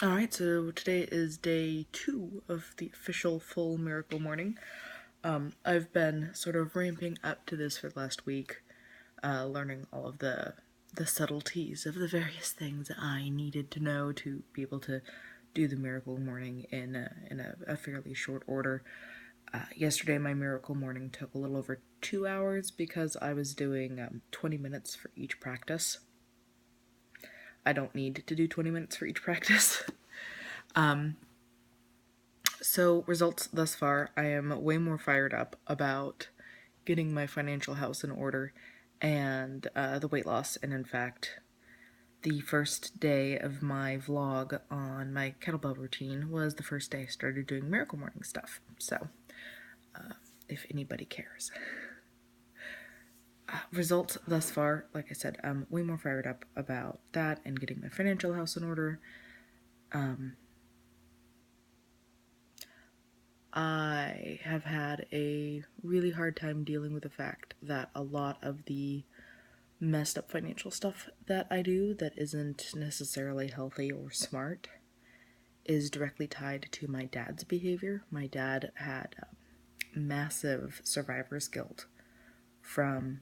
Alright, so today is day 2 of the official full miracle morning. I've been sort of ramping up to this for the last week, learning all of the subtleties of the various things I needed to know to be able to do the miracle morning in a fairly short order. Yesterday my miracle morning took a little over 2 hours because I was doing 20 minutes for each practice. I don't need to do 20 minutes for each practice. So results thus far, I am way more fired up about getting my financial house in order and the weight loss. And in fact, the first day of my vlog on my kettlebell routine was the first day I started doing miracle morning stuff. So, if anybody cares. Results thus far, like I said, I'm way more fired up about that and getting my financial house in order. I have had a really hard time dealing with the fact that a lot of the messed up financial stuff that I do that isn't necessarily healthy or smart is directly tied to my dad's behavior. My dad had massive survivor's guilt from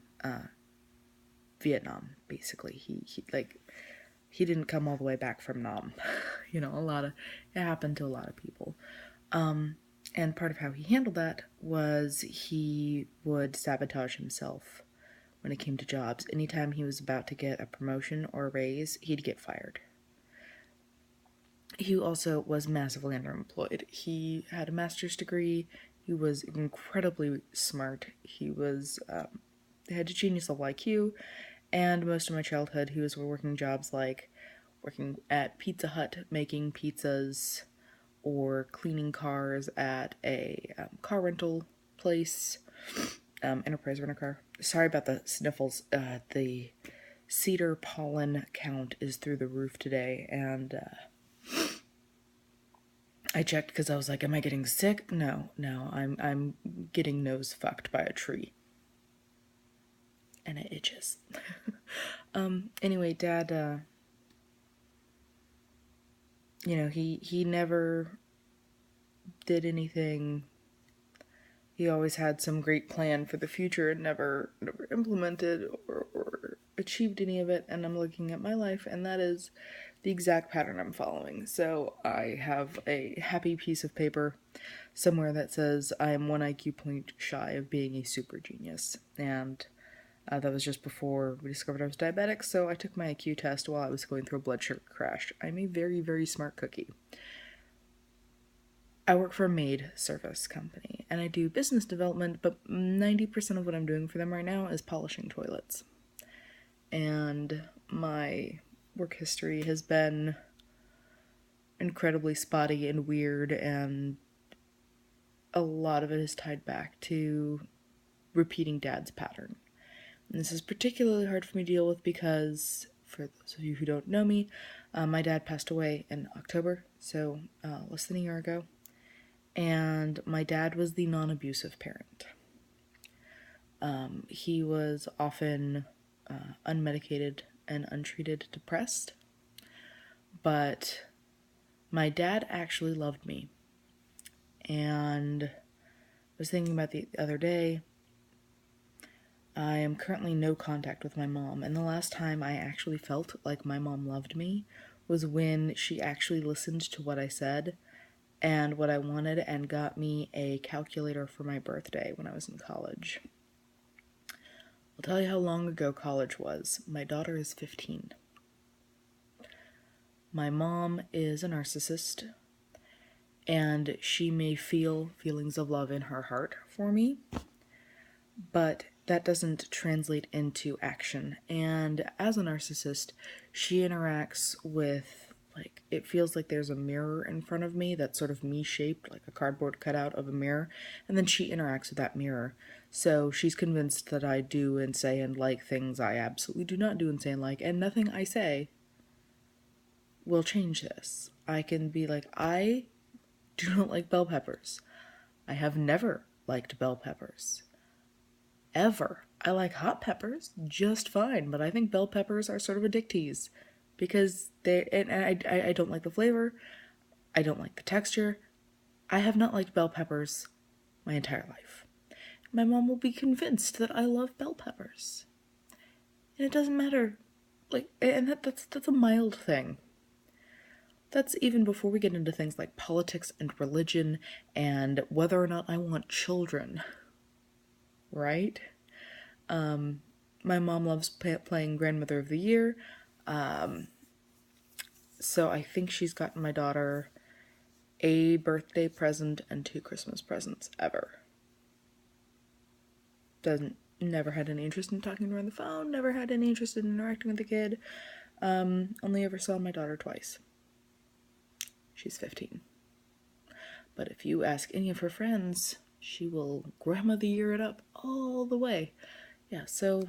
Vietnam, basically. He didn't come all the way back from Nam. It happened to a lot of people. And part of how he handled that was he would sabotage himself when it came to jobs. Anytime he was about to get a promotion or a raise, he'd get fired. He also was massively underemployed. He had a master's degree. He was incredibly smart. He had a genius level IQ, and most of my childhood he was working jobs like working at Pizza Hut making pizzas, or cleaning cars at a car rental place, Enterprise Rent-A-Car. Sorry about the sniffles. The cedar pollen count is through the roof today, and I checked because I was like, am I getting sick? No, I'm getting nose fucked by a tree. And it itches. Anyway, Dad, he never did anything. He always had some great plan for the future and never implemented or achieved any of it. And I'm looking at my life, and that is the exact pattern I'm following. So I have a happy piece of paper somewhere that says I am 1 IQ point shy of being a super genius. And that was just before we discovered I was diabetic, so I took my IQ test while I was going through a blood sugar crash. I'm a very, very smart cookie. I work for a maid service company, and I do business development, but 90% of what I'm doing for them right now is polishing toilets. And my work history has been incredibly spotty and weird, and a lot of it is tied back to repeating Dad's pattern. And this is particularly hard for me to deal with because, for those of you who don't know me, my dad passed away in October, so less than a year ago. And my dad was the non-abusive parent. He was often unmedicated and untreated depressed, but my dad actually loved me. And I was thinking about the other day, I am currently no contact with my mom, and the last time I actually felt like my mom loved me was when she actually listened to what I said and what I wanted and got me a calculator for my birthday when I was in college. I'll tell you how long ago college was. My daughter is 15. My mom is a narcissist, and she may feel feelings of love in her heart for me, but that doesn't translate into action. And as a narcissist, she interacts with, it feels like there's a mirror in front of me that's sort of me-shaped, like a cardboard cutout of a mirror, and then she interacts with that mirror. So she's convinced that I do and say and like things I absolutely do not do and say and like, and nothing I say will change this. I can be like, I do not like bell peppers. I have never liked bell peppers. Ever. I like hot peppers just fine, but I think bell peppers are sort of a dick tease. because I don't like the flavor. I don't like the texture. I have not liked bell peppers my entire life. My mom will be convinced that I love bell peppers. And it doesn't matter. That's a mild thing. That's even before we get into things like politics and religion and whether or not I want children. Right? My mom loves playing Grandmother of the Year. So I think she's gotten my daughter a birthday present and 2 Christmas presents ever. Never had any interest in talking to her on the phone, never had any interest in interacting with the kid. Only ever saw my daughter twice. She's 15. But if you ask any of her friends, she will grandmother year it up all the way. Yeah, so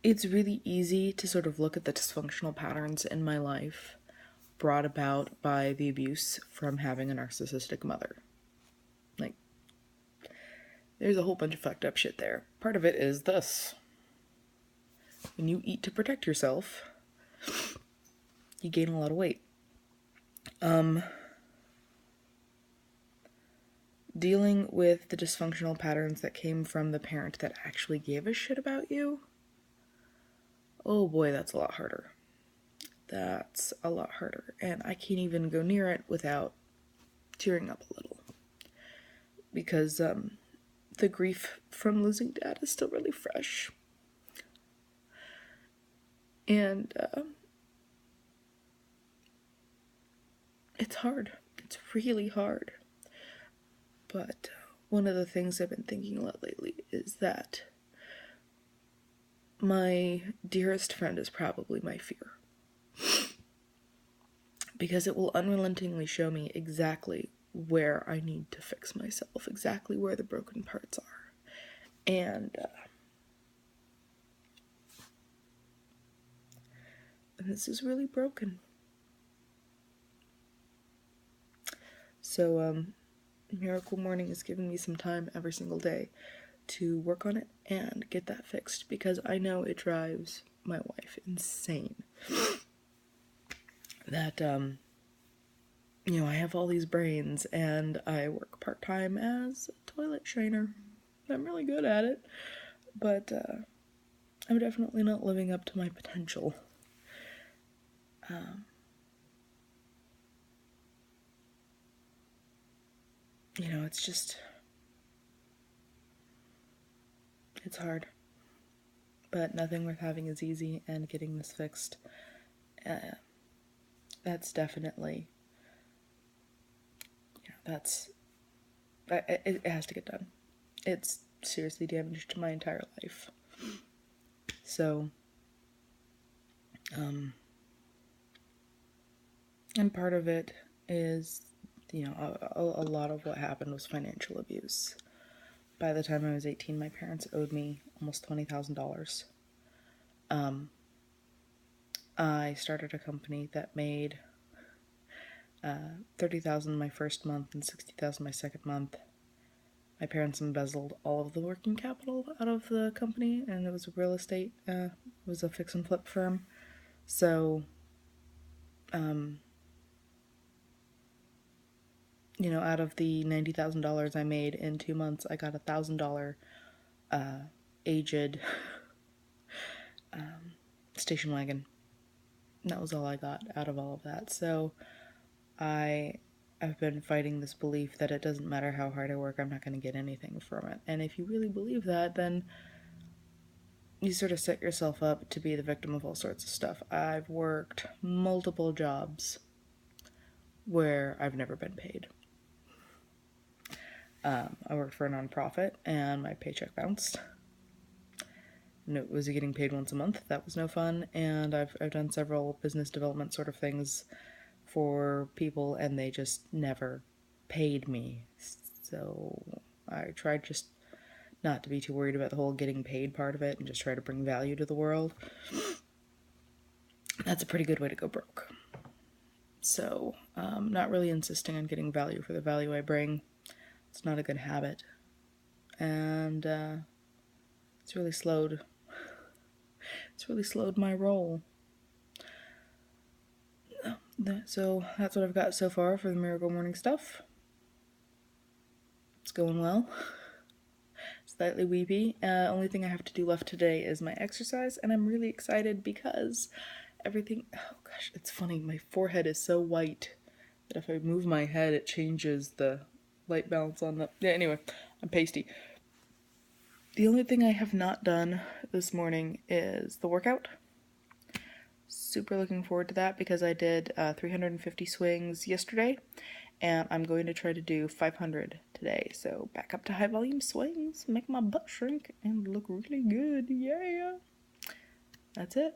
it's really easy to sort of look at the dysfunctional patterns in my life brought about by the abuse from having a narcissistic mother. Like, there's a whole bunch of fucked up shit there. Part of it is this. When you eat to protect yourself, you gain a lot of weight. Dealing with the dysfunctional patterns that came from the parent that actually gave a shit about you, oh boy, that's a lot harder. That's a lot harder. And I can't even go near it without tearing up a little. Because the grief from losing dad is still really fresh. And it's hard. It's really hard. But one of the things I've been thinking a lot lately is that my dearest friend is probably my fear. Because it will unrelentingly show me exactly where I need to fix myself, exactly where the broken parts are. And this is really broken. So, Miracle Morning is giving me some time every single day to work on it and get that fixed, because I know it drives my wife insane. That, I have all these brains and I work part-time as a toilet trainer. I'm really good at it, but I'm definitely not living up to my potential. It's hard. But nothing worth having is easy, and getting this fixed, that's definitely, it has to get done. It's seriously damaged my entire life. So, and part of it is, a lot of what happened was financial abuse. By the time I was 18, my parents owed me almost $20,000. I started a company that made $30,000 my first month and $60,000 my second month. My parents embezzled all of the working capital out of the company, and it was a real estate, it was a fix and flip firm. So, out of the $90,000 I made in 2 months, I got a $1,000 aged station wagon. That was all I got out of all of that. So I've been fighting this belief that it doesn't matter how hard I work, I'm not going to get anything from it. And if you really believe that, then you sort of set yourself up to be the victim of all sorts of stuff. I've worked multiple jobs where I've never been paid. I worked for a nonprofit, and my paycheck bounced. And it was getting paid once a month. That was no fun. And I've done several business development sort of things for people, and they just never paid me. So I tried just not to be too worried about the whole getting paid part of it, and just try to bring value to the world. That's a pretty good way to go broke. So, not really insisting on getting value for the value I bring. It's not a good habit. And it's really slowed It's really slowed my roll. So that's what I've got so far for the Miracle Morning stuff. It's going well. Slightly weepy. Only thing I have to do left today is my exercise, and I'm really excited because everything... Oh gosh, it's funny. My forehead is so white that if I move my head, it changes the light balance on the... Yeah, anyway, I'm pasty. The only thing I have not done this morning is the workout. Super looking forward to that because I did 350 swings yesterday, and I'm going to try to do 500 today. So back up to high volume swings, make my butt shrink, and look really good. Yeah. That's it.